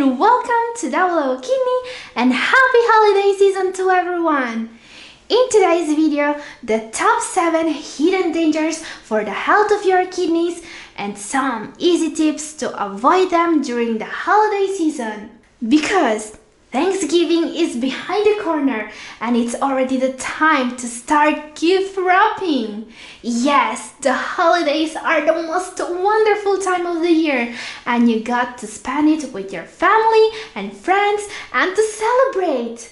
and welcome to Double O Kidney and happy holiday season to everyone! In today's video, the top 7 hidden dangers for the health of your kidneys and some easy tips to avoid them during the holiday season. Because Thanksgiving is behind the corner and it's already the time to start gift wrapping. Yes, the holidays are the most wonderful time of the year and you got to spend it with your family and friends and to celebrate.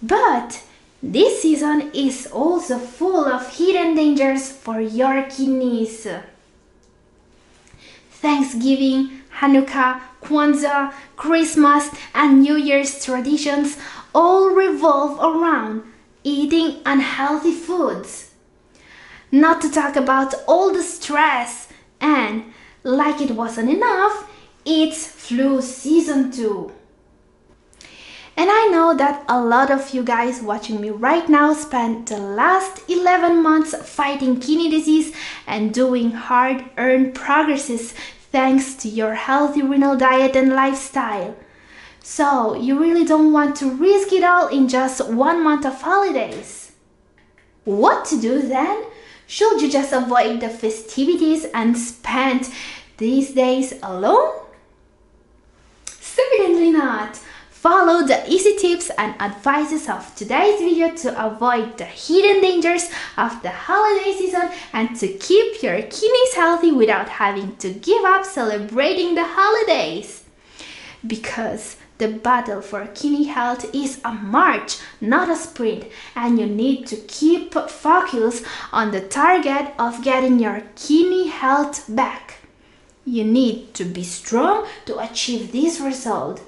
But this season is also full of hidden dangers for your kidneys. Thanksgiving, Hanukkah, Kwanzaa, Christmas, and New Year's traditions all revolve around eating unhealthy foods. Not to talk about all the stress and, like it wasn't enough, it's flu season too. And I know that a lot of you guys watching me right now spent the last 11 months fighting kidney disease and doing hard-earned progresses thanks to your healthy renal diet and lifestyle. So you really don't want to risk it all in just 1 month of holidays. What to do then? Should you just avoid the festivities and spend these days alone? Certainly not. Follow the easy tips and advices of today's video to avoid the hidden dangers of the holiday season and to keep your kidneys healthy without having to give up celebrating the holidays. Because the battle for kidney health is a march, not a sprint, and you need to keep focused on the target of getting your kidney health back. You need to be strong to achieve this result.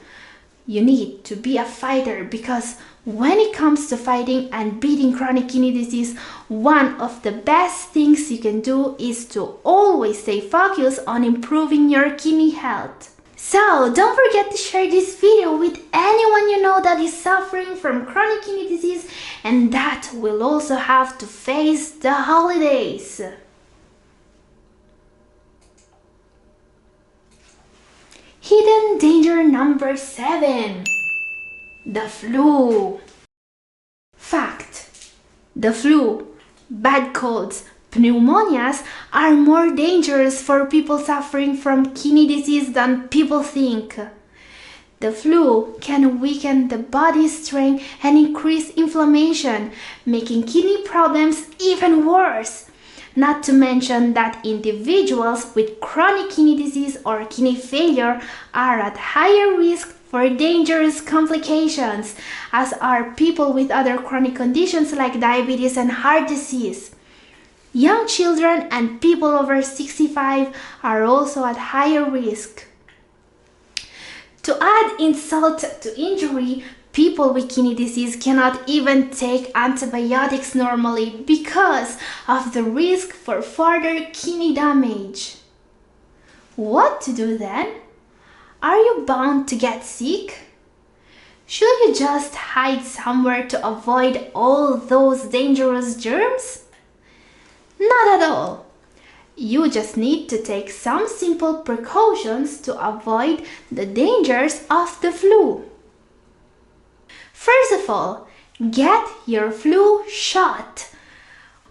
You need to be a fighter because when it comes to fighting and beating chronic kidney disease, one of the best things you can do is to always stay focused on improving your kidney health. So don't forget to share this video with anyone you know that is suffering from chronic kidney disease and that will also have to face the holidays. Hidden danger number 7. The flu. Fact: the flu, bad colds, pneumonias are more dangerous for people suffering from kidney disease than people think. The flu can weaken the body's strength and increase inflammation, making kidney problems even worse. Not to mention that individuals with chronic kidney disease or kidney failure are at higher risk for dangerous complications, as are people with other chronic conditions like diabetes and heart disease. Young children and people over 65 are also at higher risk. To add insult to injury, people with kidney disease cannot even take antibiotics normally because of the risk for further kidney damage. What to do then? Are you bound to get sick? Should you just hide somewhere to avoid all those dangerous germs? Not at all. You just need to take some simple precautions to avoid the dangers of the flu. First of all, get your flu shot.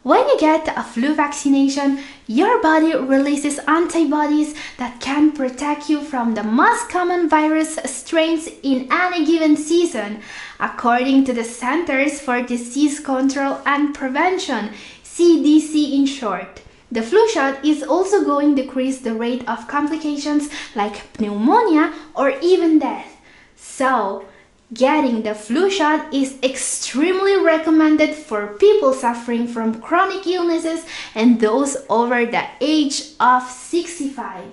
When you get a flu vaccination, your body releases antibodies that can protect you from the most common virus strains in any given season, according to the Centers for Disease Control and Prevention, CDC in short. The flu shot is also going to decrease the rate of complications like pneumonia or even death. So, getting the flu shot is extremely recommended for people suffering from chronic illnesses and those over the age of 65.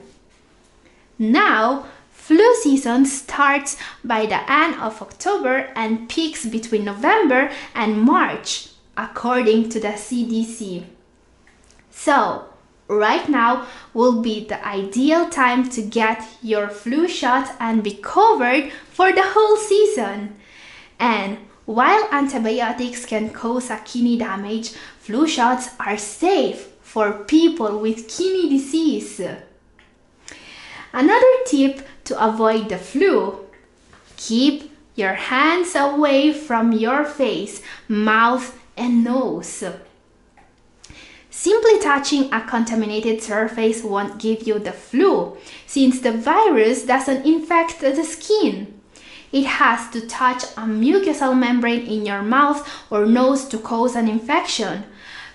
Now, flu season starts by the end of October and peaks between November and March, according to the CDC. So, right now will be the ideal time to get your flu shot and be covered for the whole season. And while antibiotics can cause a kidney damage, flu shots are safe for people with kidney disease. Another tip to avoid the flu: Keep your hands away from your face, mouth, and nose. Simply touching a contaminated surface won't give you the flu, since the virus doesn't infect the skin. It has to touch a mucosal membrane in your mouth or nose to cause an infection.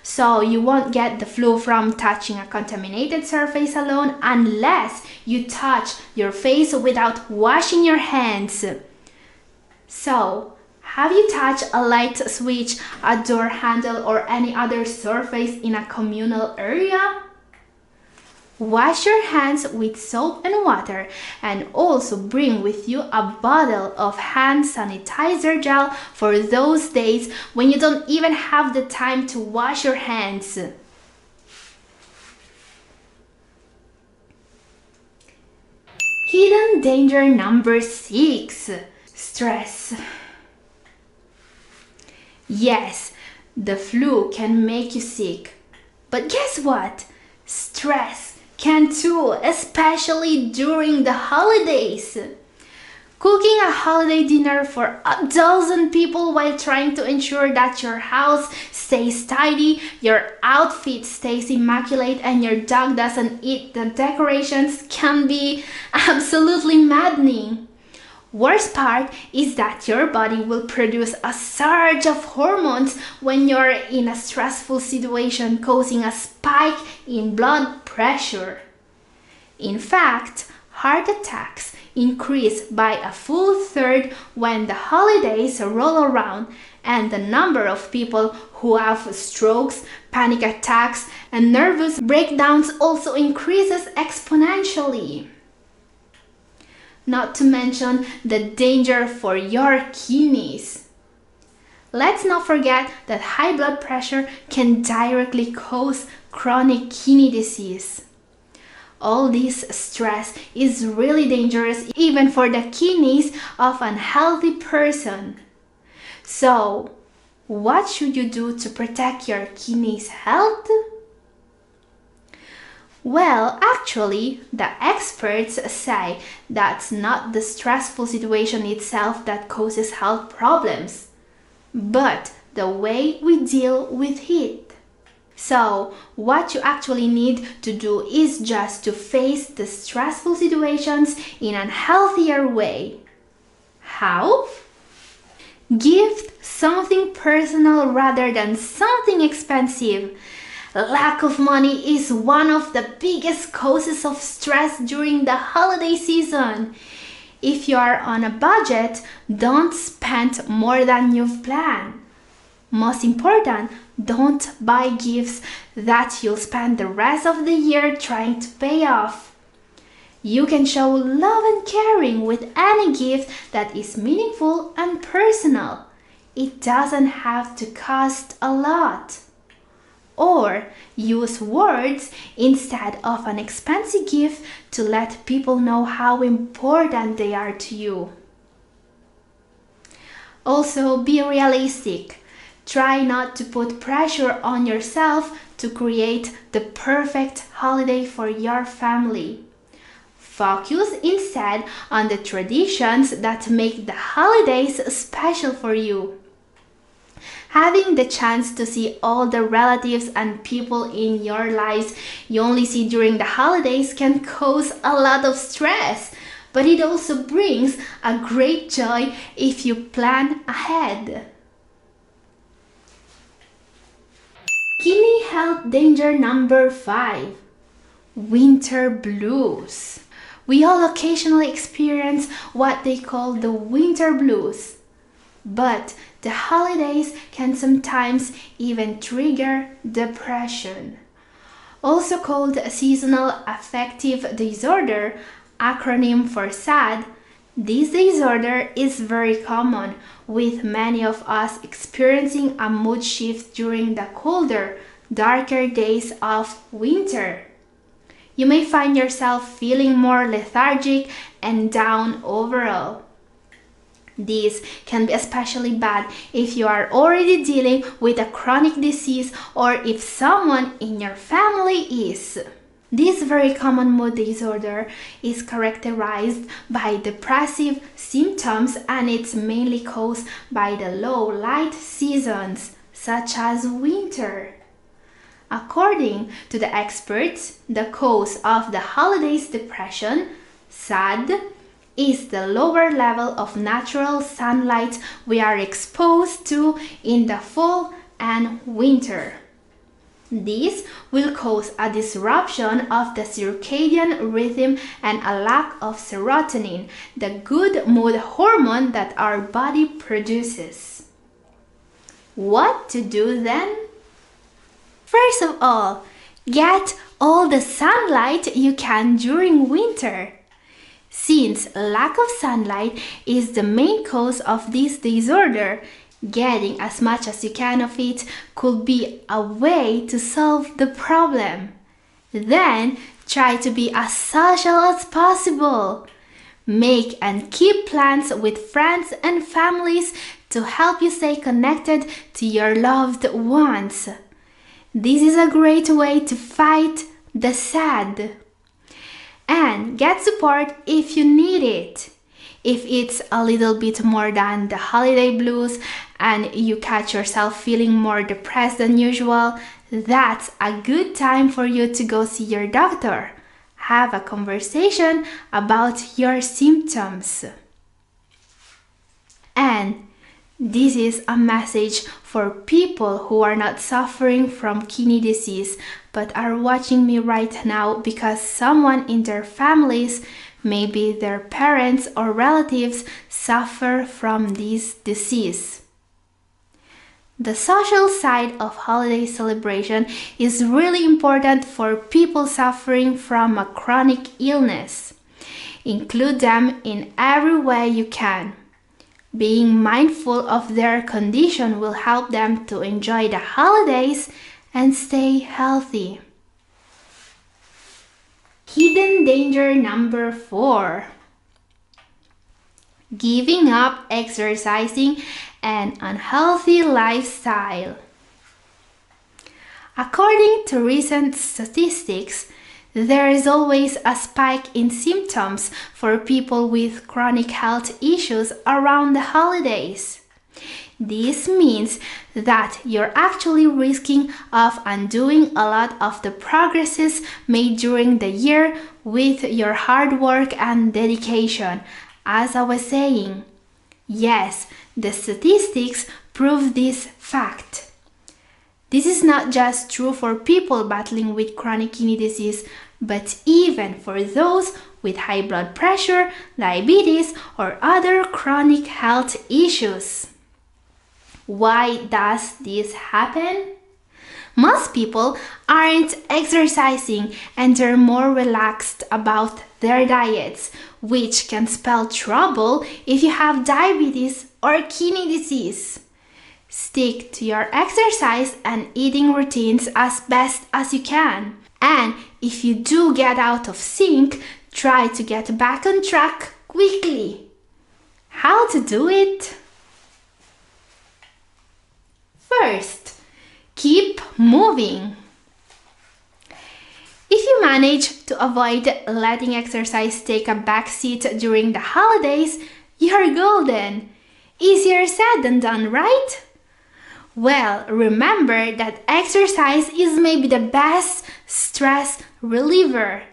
So you won't get the flu from touching a contaminated surface alone unless you touch your face without washing your hands. So, have you touched a light switch, a door handle, or any other surface in a communal area? Wash your hands with soap and water, and also bring with you a bottle of hand sanitizer gel for those days when you don't even have the time to wash your hands. Hidden danger number 6. Stress. Yes, the flu can make you sick. But guess what? Stress can too, especially during the holidays. Cooking a holiday dinner for 12 people while trying to ensure that your house stays tidy, your outfit stays immaculate, and your dog doesn't eat the decorations can be absolutely maddening. Worst part is that your body will produce a surge of hormones when you're in a stressful situation, causing a spike in blood pressure. In fact, heart attacks increase by a full third when the holidays roll around, and the number of people who have strokes, panic attacks, and nervous breakdowns also increases exponentially. Not to mention the danger for your kidneys. Let's not forget that high blood pressure can directly cause chronic kidney disease. All this stress is really dangerous even for the kidneys of an healthy person. So, what should you do to protect your kidneys' health? Well, actually, the experts say that's not the stressful situation itself that causes health problems, but the way we deal with it. So, what you actually need to do is just to face the stressful situations in a healthier way. How? Gift something personal rather than something expensive. Lack of money is one of the biggest causes of stress during the holiday season. If you are on a budget, don't spend more than you've planned. Most important, don't buy gifts that you'll spend the rest of the year trying to pay off. You can show love and caring with any gift that is meaningful and personal. It doesn't have to cost a lot. Or use words instead of an expensive gift to let people know how important they are to you. Also, be realistic. Try not to put pressure on yourself to create the perfect holiday for your family. Focus instead on the traditions that make the holidays special for you. Having the chance to see all the relatives and people in your lives you only see during the holidays can cause a lot of stress, but it also brings a great joy if you plan ahead. Kidney health danger number 5. Winter blues. We all occasionally experience what they call the winter blues, but the holidays can sometimes even trigger depression. Also called seasonal affective disorder, acronym for SAD, this disorder is very common, with many of us experiencing a mood shift during the colder, darker days of winter. You may find yourself feeling more lethargic and down overall. This can be especially bad if you are already dealing with a chronic disease or if someone in your family is. This very common mood disorder is characterized by depressive symptoms, and it's mainly caused by the low light seasons, such as winter. According to the experts, the cause of the holidays depression, SAD, is the lower level of natural sunlight we are exposed to in the fall and winter. This will cause a disruption of the circadian rhythm and a lack of serotonin, the good mood hormone that our body produces. What to do then? First of all, get all the sunlight you can during winter. Since lack of sunlight is the main cause of this disorder, getting as much as you can of it could be a way to solve the problem. Then try to be as social as possible. Make and keep plans with friends and families to help you stay connected to your loved ones. This is a great way to fight the SAD. And get support if you need it. If it's a little bit more than the holiday blues and you catch yourself feeling more depressed than usual, that's a good time for you to go see your doctor. Have a conversation about your symptoms. And this is a message for people who are not suffering from kidney disease but are watching me right now because someone in their families, maybe their parents or relatives, suffer from this disease. The social side of holiday celebration is really important for people suffering from a chronic illness. Include them in every way you can. Being mindful of their condition will help them to enjoy the holidays and stay healthy. Hidden danger number 4. Giving up exercising and unhealthy lifestyle. According to recent statistics, there is always a spike in symptoms for people with chronic health issues around the holidays. This means that you're actually risking of undoing a lot of the progresses made during the year with your hard work and dedication. As I was saying, yes, the statistics prove this fact. This is not just true for people battling with chronic kidney disease, but even for those with high blood pressure, diabetes, or other chronic health issues. Why does this happen? Most people aren't exercising and they're more relaxed about their diets, which can spell trouble if you have diabetes or kidney disease. Stick to your exercise and eating routines as best as you can. And if you do get out of sync, try to get back on track quickly. How to do it? First, keep moving. If you manage to avoid letting exercise take a backseat during the holidays, you're golden. Easier said than done, right? Well, remember that exercise is maybe the best stress reliever.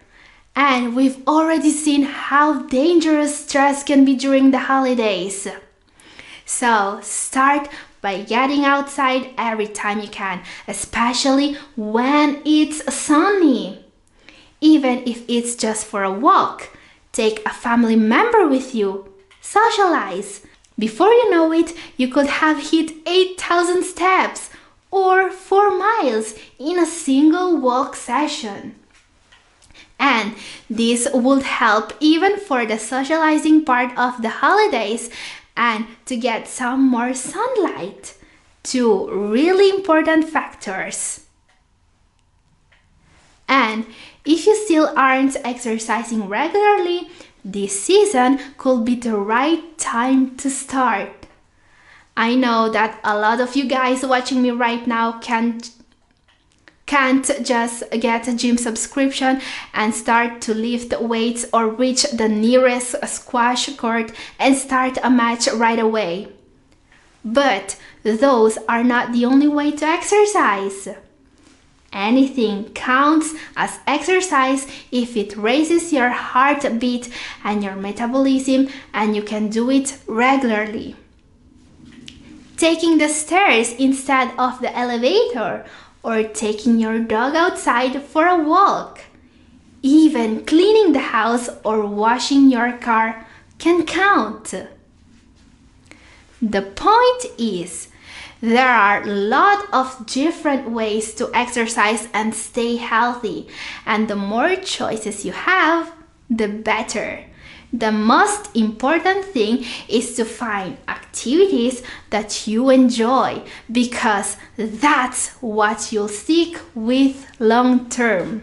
And we've already seen how dangerous stress can be during the holidays. So start by getting outside every time you can, especially when it's sunny. Even if it's just for a walk, take a family member with you. Socialize. Before you know it, you could have hit 8,000 steps or 4 miles in a single walk session. And this would help even for the socializing part of the holidays and to get some more sunlight. 2 really important factors. And if you still aren't exercising regularly, this season could be the right time to start. I know that a lot of you guys watching me right now can't can't just get a gym subscription and start to lift weights or reach the nearest squash court and start a match right away. But those are not the only way to exercise. Anything counts as exercise if it raises your heartbeat and your metabolism, and you can do it regularly. Taking the stairs instead of the elevator, or taking your dog outside for a walk. Even cleaning the house or washing your car can count. The point is, there are a lot of different ways to exercise and stay healthy, and the more choices you have, the better. The most important thing is to find activities that you enjoy, because that's what you'll stick with long term.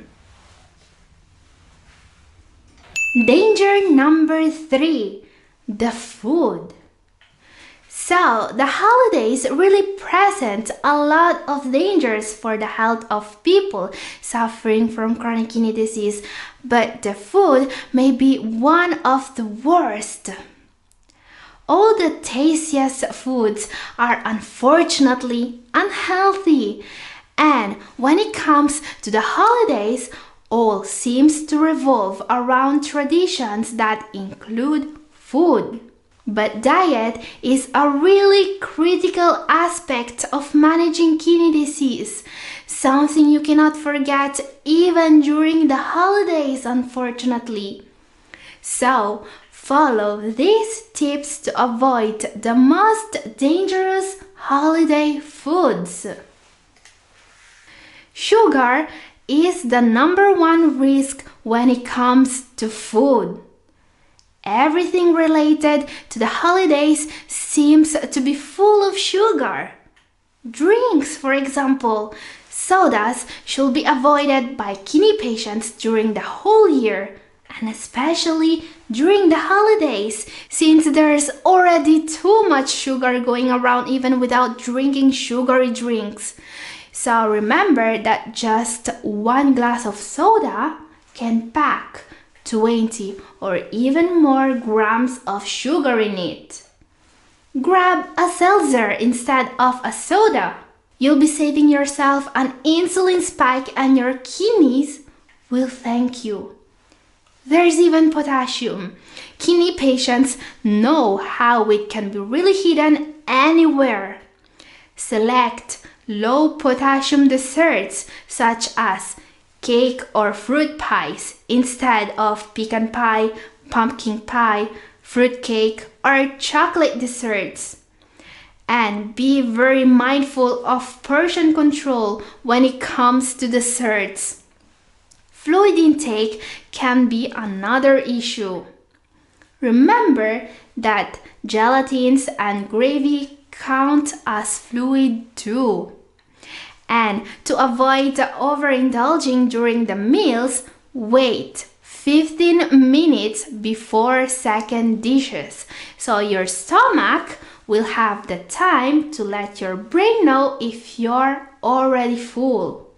Danger number 3, the food. So, the holidays really present a lot of dangers for the health of people suffering from chronic kidney disease, but the food may be one of the worst. All the tastiest foods are unfortunately unhealthy, and when it comes to the holidays, all seems to revolve around traditions that include food. But diet is a really critical aspect of managing kidney disease, something you cannot forget even during the holidays, unfortunately. So, follow these tips to avoid the most dangerous holiday foods. Sugar is the number one risk when it comes to food. Everything related to the holidays seems to be full of sugar. Drinks, for example, sodas should be avoided by kidney patients during the whole year, and especially during the holidays, since there's already too much sugar going around even without drinking sugary drinks. So remember that just one glass of soda can pack 20 or even more grams of sugar in it. Grab a seltzer instead of a soda. You'll be saving yourself an insulin spike, and your kidneys will thank you. There's even potassium. Kidney patients know how it can be really hidden anywhere. Select low potassium desserts such as cake or fruit pies instead of pecan pie, pumpkin pie, fruit cake, or chocolate desserts. And be very mindful of portion control when it comes to desserts. Fluid intake can be another issue. Remember that gelatins and gravy count as fluid too. And to avoid overindulging during the meals, wait 15 minutes before second dishes, so your stomach will have the time to let your brain know if you're already full.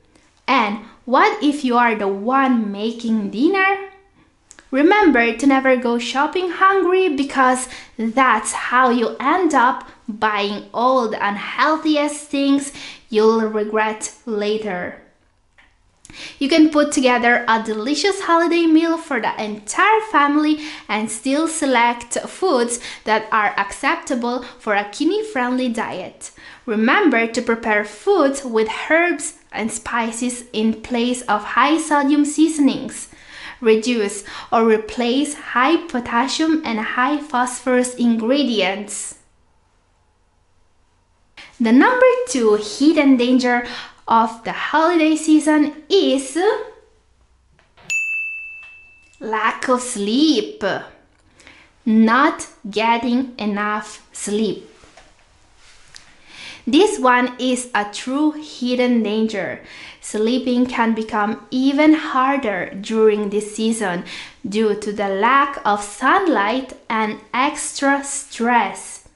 And what if you are the one making dinner? Remember to never go shopping hungry, because that's how you end up buying all the unhealthiest things you'll regret later. You can put together a delicious holiday meal for the entire family and still select foods that are acceptable for a kidney-friendly diet. Remember to prepare foods with herbs and spices in place of high-sodium seasonings. Reduce or replace high potassium and high phosphorus ingredients. The number 2 hidden danger of the holiday season is lack of sleep. Not getting enough sleep. This one is a true hidden danger. Sleeping can become even harder during this season due to the lack of sunlight and extra stress.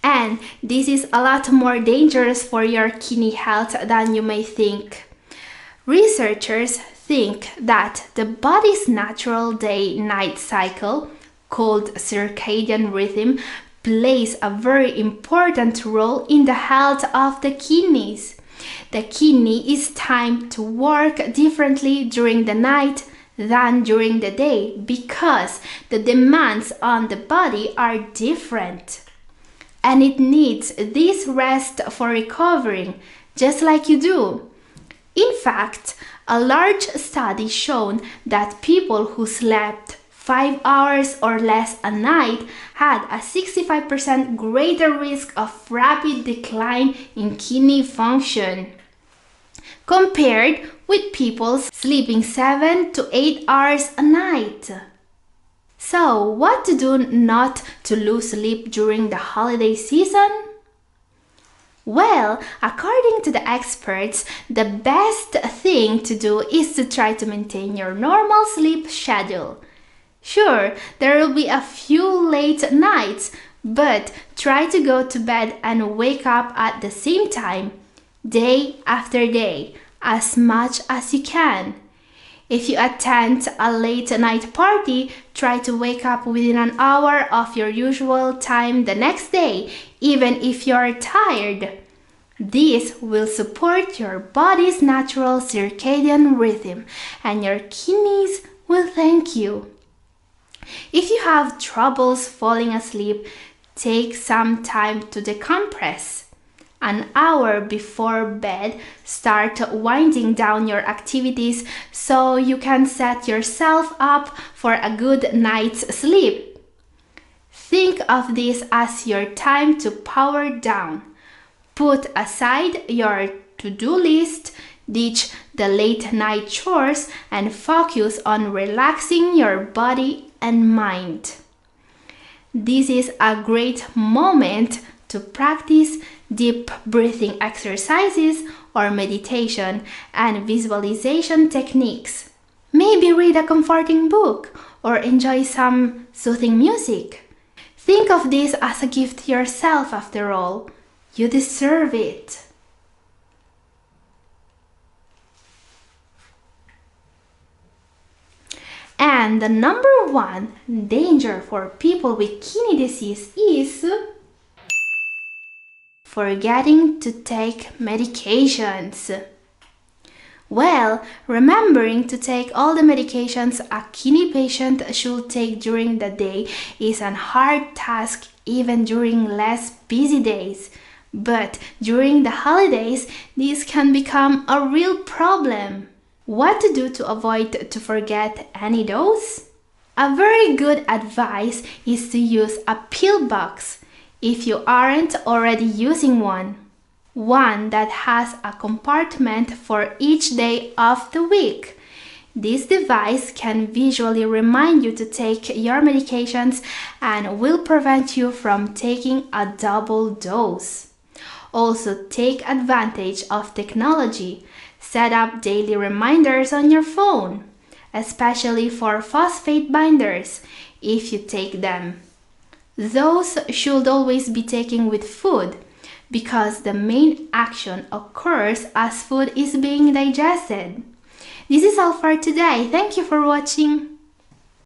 And this is a lot more dangerous for your kidney health than you may think. Researchers think that the body's natural day-night cycle, called circadian rhythm, plays a very important role in the health of the kidneys. The kidney is timed to work differently during the night than during the day because the demands on the body are different. And it needs this rest for recovering, just like you do. In fact, a large study shown that people who slept 5 hours or less a night had a 65% greater risk of rapid decline in kidney function compared with people sleeping 7 to 8 hours a night. So, what to do not to lose sleep during the holiday season? Well, according to the experts, the best thing to do is to try to maintain your normal sleep schedule. Sure, there will be a few late nights, but try to go to bed and wake up at the same time, day after day, as much as you can. If you attend a late night party, try to wake up within an hour of your usual time the next day, even if you're tired. This will support your body's natural circadian rhythm, and your kidneys will thank you. If you have troubles falling asleep, take some time to decompress. An hour before bed, start winding down your activities so you can set yourself up for a good night's sleep. Think of this as your time to power down. Put aside your to-do list, ditch the late night chores, and focus on relaxing your body and mind. This is a great moment to practice deep breathing exercises or meditation and visualization techniques. Maybe read a comforting book or enjoy some soothing music. Think of this as a gift to yourself after all. You deserve it. And the number one danger for people with kidney disease is forgetting to take medications. Well, remembering to take all the medications a kidney patient should take during the day is a hard task even during less busy days. But during the holidays, this can become a real problem. What to do to avoid to forget any dose? A very good advice is to use a pill box if you aren't already using one. One that has a compartment for each day of the week. This device can visually remind you to take your medications and will prevent you from taking a double dose. Also, take advantage of technology. Set up daily reminders on your phone, especially for phosphate binders, if you take them. Those should always be taken with food, because the main action occurs as food is being digested. This is all for today. Thank you for watching.